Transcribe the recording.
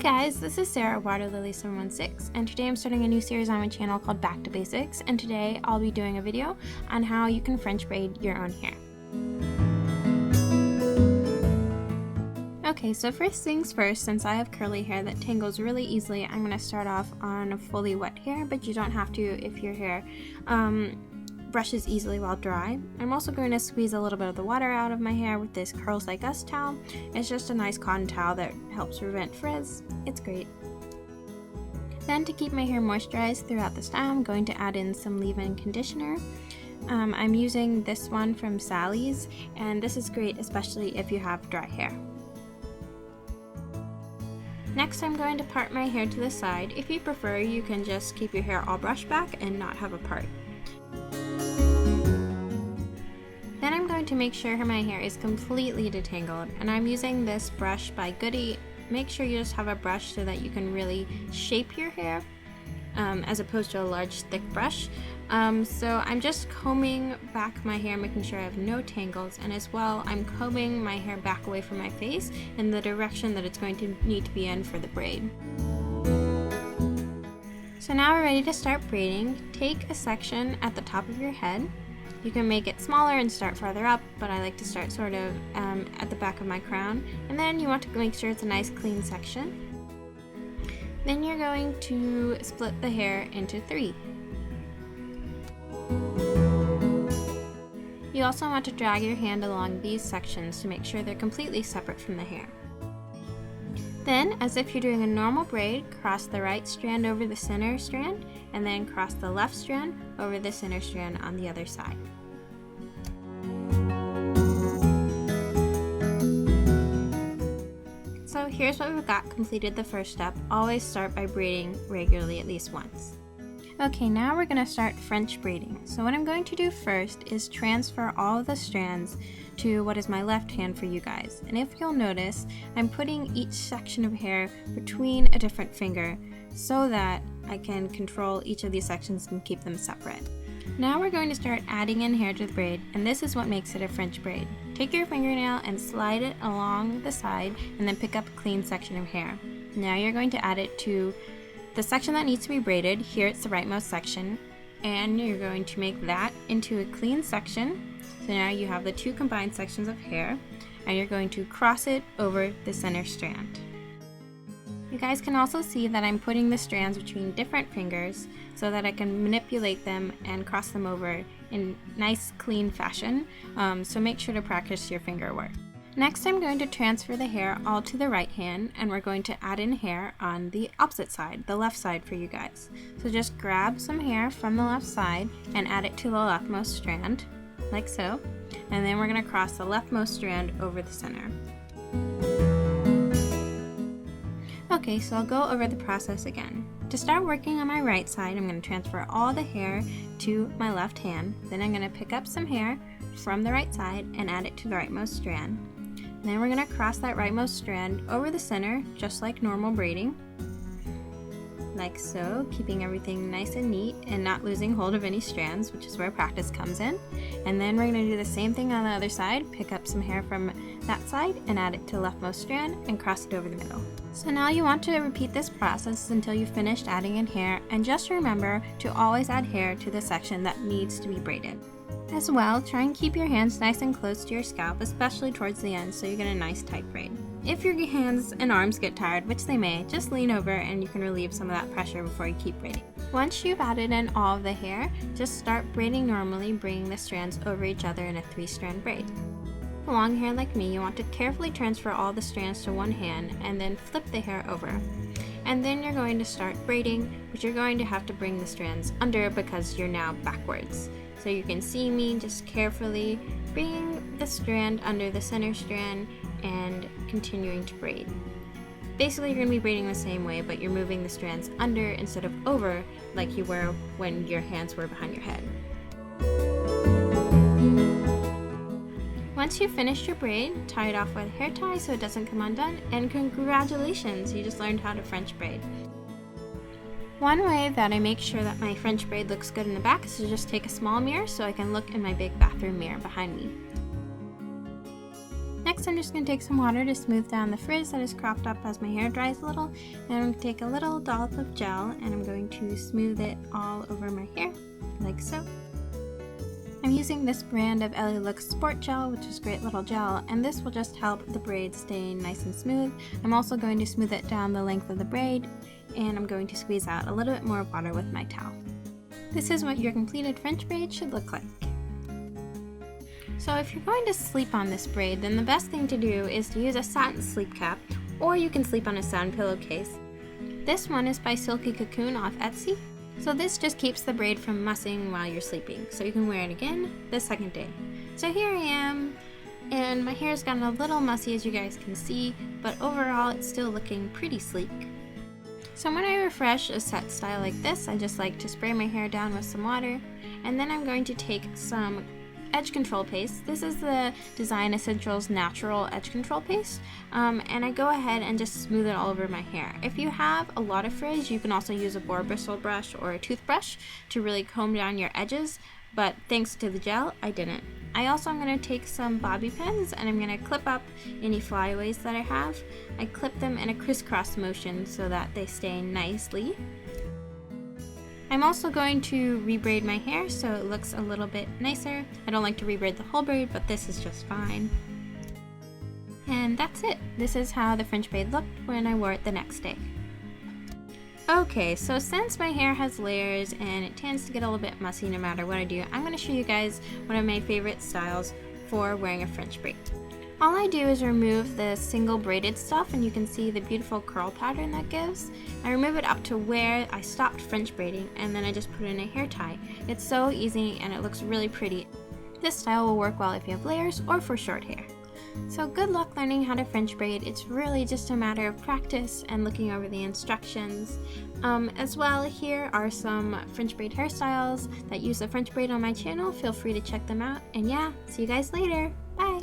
guys, this is Sarah Waterlily716 and today I'm starting a new series on my channel called Back to Basics, and today I'll be doing a video on how you can French braid your own hair. Okay, so first things first, since I have curly hair that tangles really easily, I'm going to start off on fully wet hair, but you don't have to if your hair brushes easily while dry. I'm also going to squeeze a little bit of the water out of my hair with this Curls Like Us towel. It's just a nice cotton towel that helps prevent frizz. It's great. Then to keep my hair moisturized throughout the style, I'm going to add in some leave-in conditioner. I'm using this one from Sally's, and this is great especially if you have dry hair. Next, I'm going to part my hair to the side. If you prefer, you can just keep your hair all brushed back and not have a part. Then I'm going to make sure my hair is completely detangled, and I'm using this brush by Goody. Make sure you just have a brush so that you can really shape your hair as opposed to a large thick brush. So I'm just combing back my hair, making sure I have no tangles, and as well I'm combing my hair back away from my face in the direction that it's going to need to be in for the braid. So now we're ready to start braiding. Take a section at the top of your head. You can make it smaller and start farther up, but I like to start sort of at the back of my crown. And then you want to make sure it's a nice clean section. Then you're going to split the hair into 3. You also want to drag your hand along these sections to make sure they're completely separate from the hair. Then, as if you're doing a normal braid, cross the right strand over the center strand, and then cross the left strand over the center strand on the other side. So here's what we've got completed the first step. Always start by braiding regularly at least once. Okay, now we're going to start French braiding. So what I'm going to do first is transfer all of the strands to what is my left hand for you guys. And if you'll notice, I'm putting each section of hair between a different finger so that I can control each of these sections and keep them separate. Now we're going to start adding in hair to the braid, and this is what makes it a French braid. Take your fingernail and slide it along the side and then pick up a clean section of hair. Now you're going to add it to the section that needs to be braided. Here it's the rightmost section, and you're going to make that into a clean section. So now you have the 2 combined sections of hair, and you're going to cross it over the center strand. You guys can also see that I'm putting the strands between different fingers so that I can manipulate them and cross them over in nice clean fashion, so make sure to practice your finger work. Next, I'm going to transfer the hair all to the right hand, and we're going to add in hair on the opposite side, the left side for you guys. So just grab some hair from the left side and add it to the leftmost strand, like so, and then we're going to cross the leftmost strand over the center. Okay, so I'll go over the process again. To start working on my right side, I'm going to transfer all the hair to my left hand. Then I'm going to pick up some hair from the right side and add it to the rightmost strand. Then we're going to cross that rightmost strand over the center, just like normal braiding, like so, keeping everything nice and neat and not losing hold of any strands, which is where practice comes in. And then we're going to do the same thing on the other side, pick up some hair from that side and add it to the leftmost strand and cross it over the middle. So now you want to repeat this process until you've finished adding in hair, and just remember to always add hair to the section that needs to be braided. As well, try and keep your hands nice and close to your scalp, especially towards the end, so you get a nice tight braid. If your hands and arms get tired, which they may, just lean over and you can relieve some of that pressure before you keep braiding. Once you've added in all of the hair, just start braiding normally, bringing the strands over each other in a 3-strand braid. For long hair like me, you want to carefully transfer all the strands to one hand and then flip the hair over. And then you're going to start braiding, but you're going to have to bring the strands under because you're now backwards. So you can see me just carefully bringing the strand under the center strand and continuing to braid. Basically, you're going to be braiding the same way, but you're moving the strands under instead of over like you were when your hands were behind your head. Once you've finished your braid, tie it off with a hair tie so it doesn't come undone, and congratulations, you just learned how to French braid. One way that I make sure that my French braid looks good in the back is to just take a small mirror so I can look in my big bathroom mirror behind me. Next, I'm just going to take some water to smooth down the frizz that is cropped up as my hair dries a little. And I'm going to take a little dollop of gel and I'm going to smooth it all over my hair, like so. I'm using this brand of Ellie Looks Sport Gel, which is great little gel, and this will just help the braid stay nice and smooth. I'm also going to smooth it down the length of the braid, and I'm going to squeeze out a little bit more water with my towel. This is what your completed French braid should look like. So if you're going to sleep on this braid, then the best thing to do is to use a satin sleep cap, or you can sleep on a satin pillowcase. This one is by Silky Cocoon off Etsy. So this just keeps the braid from mussing while you're sleeping, so you can wear it again the second day. So here I am, and my hair's gotten a little mussy as you guys can see, but overall it's still looking pretty sleek. So when I refresh a set style like this, I just like to spray my hair down with some water, and then I'm going to take some edge control paste. This is the Design Essentials Natural Edge Control Paste, and I go ahead and just smooth it all over my hair. If you have a lot of frizz, you can also use a boar bristle brush or a toothbrush to really comb down your edges, but thanks to the gel, I didn't. I also am going to take some bobby pins and I'm going to clip up any flyaways that I have. I clip them in a crisscross motion so that they stay nicely. I'm also going to rebraid my hair so it looks a little bit nicer. I don't like to rebraid the whole braid, but this is just fine. And that's it. This is how the French braid looked when I wore it the next day. Okay, so since my hair has layers and it tends to get a little bit mussy no matter what I do, I'm going to show you guys one of my favorite styles for wearing a French braid. All I do is remove the single braided stuff, and you can see the beautiful curl pattern that gives. I remove it up to where I stopped French braiding, and then I just put in a hair tie. It's so easy and it looks really pretty. This style will work well if you have layers or for short hair. So good luck learning how to French braid. It's really just a matter of practice and looking over the instructions. As well, here are some French braid hairstyles that use the French braid on my channel. Feel free to check them out. And yeah, see you guys later. Bye!